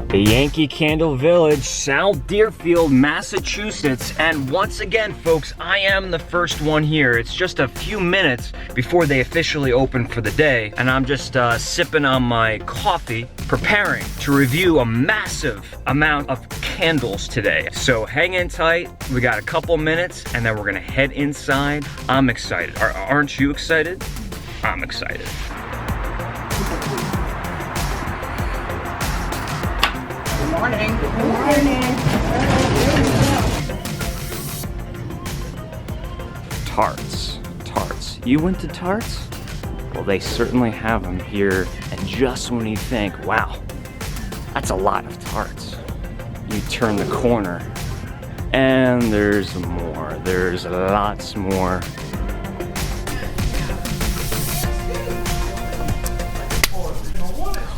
The Yankee Candle Village, South Deerfield, Massachusetts. And once again, folks, I am the first one here. It's just a few minutes before they officially open for the day, and I'm just sipping on my coffee, preparing to review a massive amount of candles today. So hang in tight. We got a couple minutes, and then we're gonna head inside. I'm excited. Aren't you excited? I'm excited. Good morning. Good morning. Tarts. You went to Tarts? Well, they certainly have them here. And just when you think, wow, that's a lot of tarts, you turn the corner and there's more. There's lots more.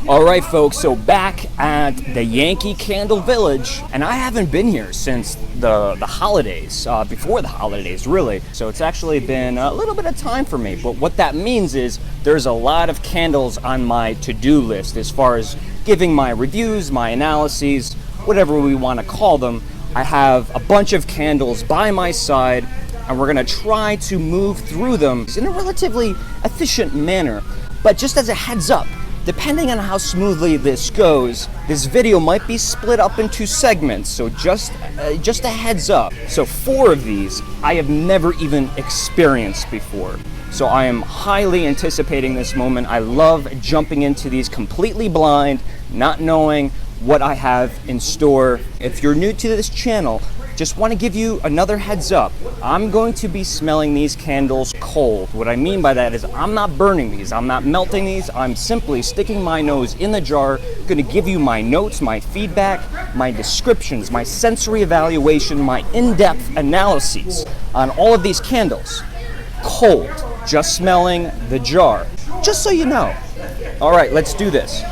All right, folks, so back at the Yankee Candle Village, and I haven't been here since the holidays, before the holidays, really. So it's actually been a little bit of time for me, but what that means is there's a lot of candles on my to-do list as far as giving my reviews, my analyses, whatever we want to call them. I have a bunch of candles by my side, and we're gonna try to move through them in a relatively efficient manner. But just as a heads up, depending on how smoothly this goes, this video might be split up into segments, so just a heads up. So 4 of these I have never even experienced before. So I am highly anticipating this moment. I love jumping into these completely blind, not knowing what I have in store. If you're new to this channel, just want to give you another heads up. I'm going to be smelling these candles cold. What I mean by that is I'm not burning these, I'm not melting these, I'm simply sticking my nose in the jar, going to give you my notes, my feedback, my descriptions, my sensory evaluation, my in-depth analyses on all of these candles. Cold, just smelling the jar, just so you know. All right, let's do this.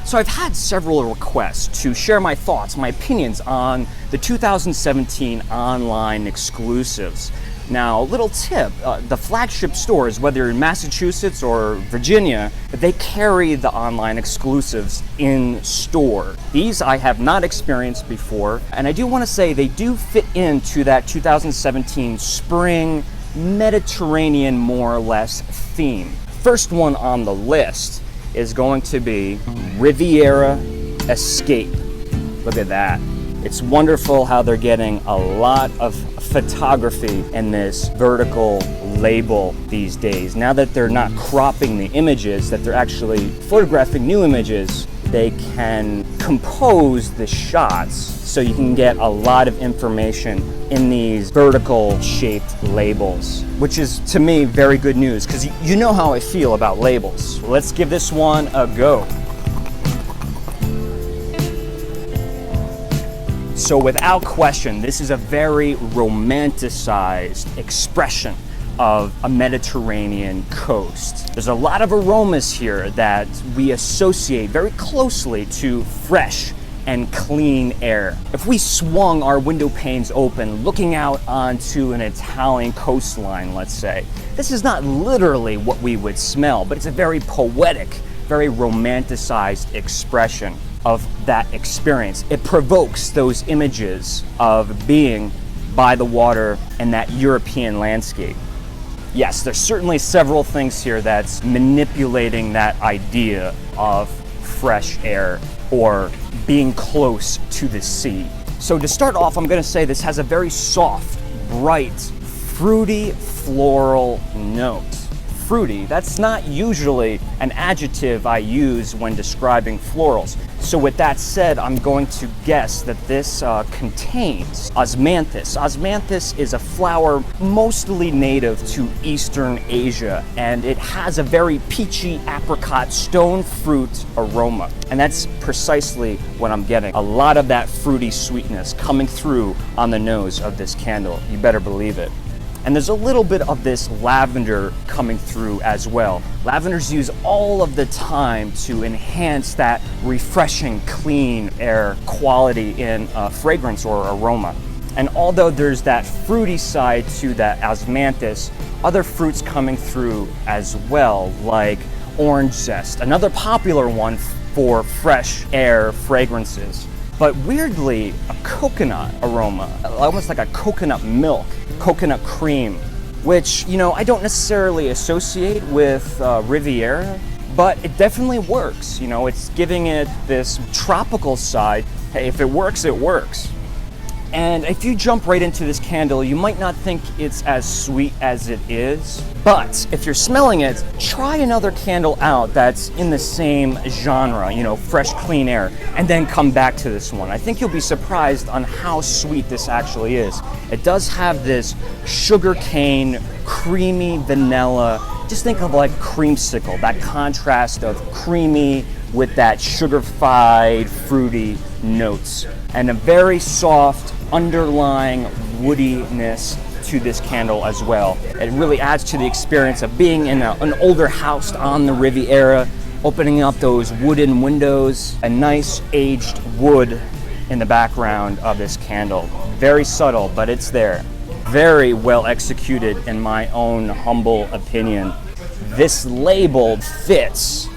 So I've had several requests to share my thoughts, my opinions on the 2017 online exclusives. Now, a little tip, the flagship stores, whether in Massachusetts or Virginia, they carry the online exclusives in store. These I have not experienced before, and I do want to say they do fit into that 2017 spring Mediterranean, more or less, theme. First one on the list is going to be Riviera Escape. Look at that. It's wonderful how they're getting a lot of photography in this vertical label these days. Now that they're not cropping the images, that they're actually photographing new images, they can compose the shots so you can get a lot of information in these vertical shaped labels, which is, to me, very good news, because you know how I feel about labels. Let's give this one a go. So without question, this is a very romanticized expression of a Mediterranean coast. There's a lot of aromas here that we associate very closely to fresh and clean air. If we swung our window panes open, looking out onto an Italian coastline, let's say, this is not literally what we would smell, but it's a very poetic, very romanticized expression of that experience. It provokes those images of being by the water and that European landscape. Yes, there's certainly several things here that's manipulating that idea of fresh air or being close to the sea. So to start off, I'm gonna say this has a very soft, bright, fruity, floral note. Fruity, that's not usually an adjective I use when describing florals. So with that said, I'm going to guess that this contains osmanthus. Osmanthus is a flower mostly native to Eastern Asia, and it has a very peachy apricot stone fruit aroma. And that's precisely what I'm getting. A lot of that fruity sweetness coming through on the nose of this candle. You better believe it. And there's a little bit of this lavender coming through as well. Lavender's used all of the time to enhance that refreshing, clean air quality in fragrance or aroma. And although there's that fruity side to that osmanthus, other fruits coming through as well, like orange zest, another popular one for fresh air fragrances. But weirdly, a coconut aroma, almost like a coconut milk, coconut cream, which, you know, I don't necessarily associate with Riviera, but it definitely works. You know, it's giving it this tropical side. Hey, if it works, it works. And if you jump right into this candle, you might not think it's as sweet as it is. But if you're smelling it, try another candle out that's in the same genre, you know, fresh, clean air, and then come back to this one. I think you'll be surprised on how sweet this actually is. It does have this sugar cane, creamy vanilla. Just think of like creamsicle, that contrast of creamy with that sugar-fied, fruity notes, and a very soft underlying woodiness to this candle as well. It really adds to the experience of being in an older house on the Riviera, opening up those wooden windows, a nice aged wood in the background of this candle. Very subtle, but it's there. Very well executed in my own humble opinion. This label fits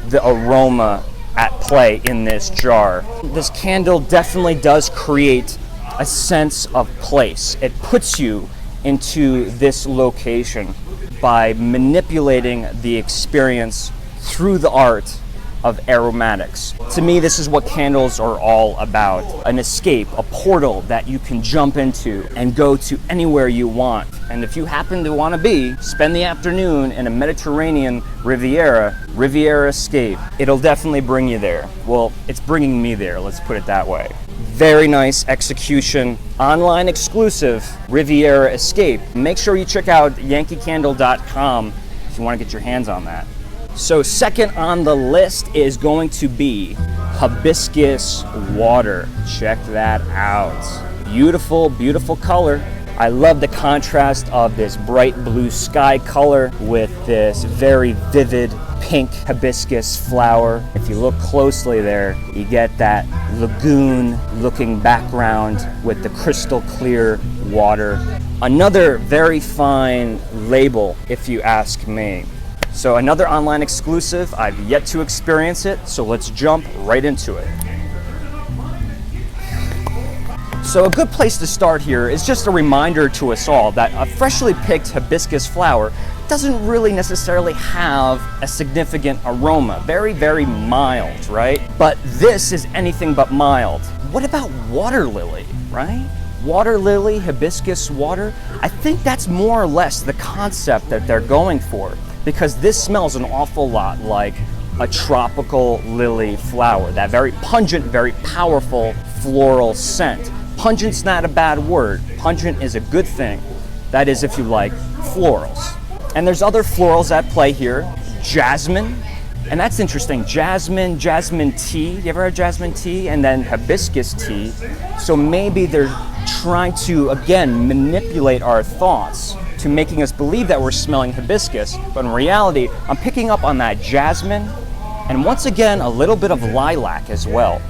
the aroma at play in this jar. This candle definitely does create a sense of place. It puts you into this location by manipulating the experience through the art of aromatics. To me, this is what candles are all about. An escape, a portal that you can jump into and go to anywhere you want. And if you happen to spend the afternoon in a Mediterranean Riviera Escape, it'll definitely bring you there. Well, it's bringing me there, let's put it that way. Very nice execution, online exclusive, Riviera Escape. Make sure you check out yankeecandle.com if you want to get your hands on that. So second on the list is going to be hibiscus water. Check that out. Beautiful, beautiful color. I love the contrast of this bright blue sky color with this very vivid pink hibiscus flower. If you look closely there, you get that lagoon looking background with the crystal clear water. Another very fine label, if you ask me. So another online exclusive. I've yet to experience it, so let's jump right into it. So a good place to start here is just a reminder to us all that a freshly picked hibiscus flower doesn't really necessarily have a significant aroma. Very, very mild, right? But this is anything but mild. What about water lily, right? Water lily, hibiscus water. I think that's more or less the concept that they're going for, because this smells an awful lot like a tropical lily flower. That very pungent, very powerful floral scent. Pungent's not a bad word. Pungent is a good thing. That is if you like florals. And there's other florals at play here. Jasmine, and that's interesting. Jasmine tea. You ever had jasmine tea? And then hibiscus tea. So maybe they're trying to, again, manipulate our thoughts to making us believe that we're smelling hibiscus, but in reality, I'm picking up on that jasmine, and once again, a little bit of lilac as well.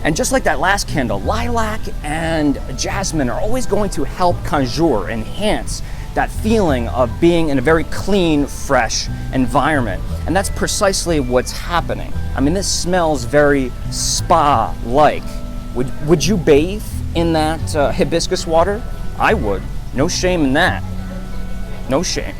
And just like that last candle, lilac and jasmine are always going to help conjure, enhance that feeling of being in a very clean, fresh environment. And that's precisely what's happening. I mean, this smells very spa-like. Would you bathe in that hibiscus water? I would. No shame in that. No shame.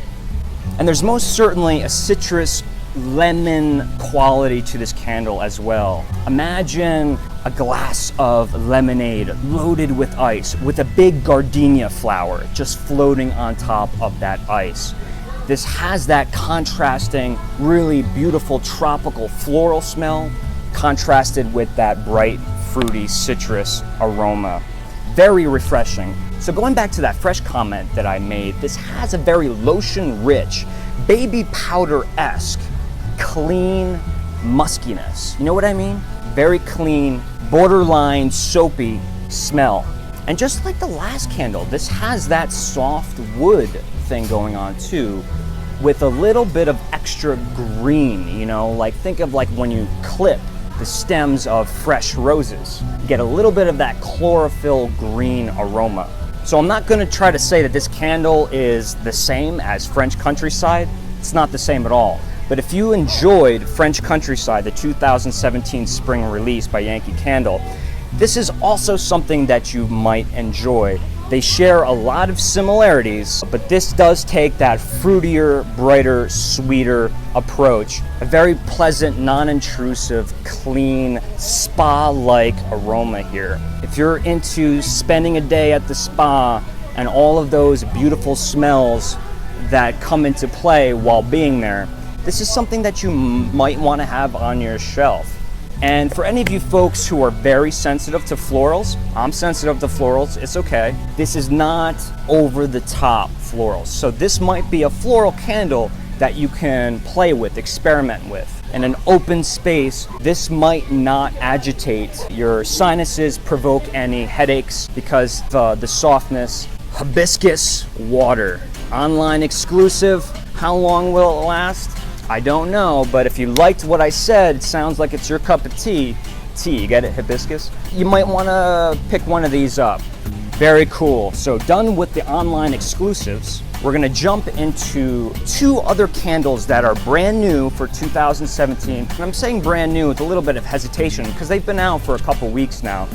And there's most certainly a citrus lemon quality to this candle as well. Imagine a glass of lemonade loaded with ice with a big gardenia flower just floating on top of that ice. This has that contrasting, really beautiful tropical floral smell contrasted with that bright, fruity citrus aroma. Very refreshing. So going back to that fresh comment that I made, this has a very lotion-rich, baby powder-esque, clean muskiness. You know what I mean? Very clean, borderline soapy smell. And just like the last candle, this has that soft wood thing going on too, with a little bit of extra green, you know, like think of like when you clip the stems of fresh roses. You get a little bit of that chlorophyll green aroma. So I'm not going to try to say that this candle is the same as French Countryside. It's not the same at all. But if you enjoyed French Countryside, the 2017 spring release by Yankee Candle, this is also something that you might enjoy. They share a lot of similarities, but this does take that fruitier, brighter, sweeter approach. A very pleasant, non-intrusive, clean, spa-like aroma here. If you're into spending a day at the spa and all of those beautiful smells that come into play while being there, this is something that you might want to have on your shelf. And for any of you folks who are very sensitive to florals, I'm sensitive to florals, it's okay. This is not over the top florals. So this might be a floral candle that you can play with, experiment with. In an open space, this might not agitate your sinuses, provoke any headaches because of the softness. Hibiscus water, online exclusive. How long will it last? I don't know, but if you liked what I said, it sounds like it's your cup of tea. You get it, hibiscus? You might want to pick one of these up. Very cool. So done with the online exclusives, we're going to jump into two other candles that are brand new for 2017. And I'm saying brand new with a little bit of hesitation because they've been out for a couple weeks now.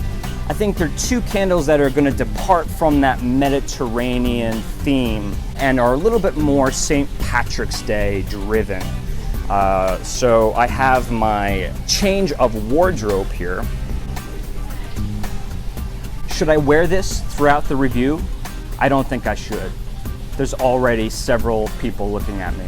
I think they're two candles that are going to depart from that Mediterranean theme and are a little bit more St. Patrick's Day driven. So I have my change of wardrobe here. Should I wear this throughout the review? I don't think I should. There's already several people looking at me.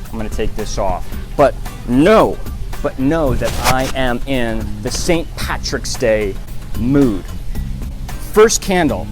I'm gonna take this off. But know that I am in the St. Patrick's Day mood. First candle.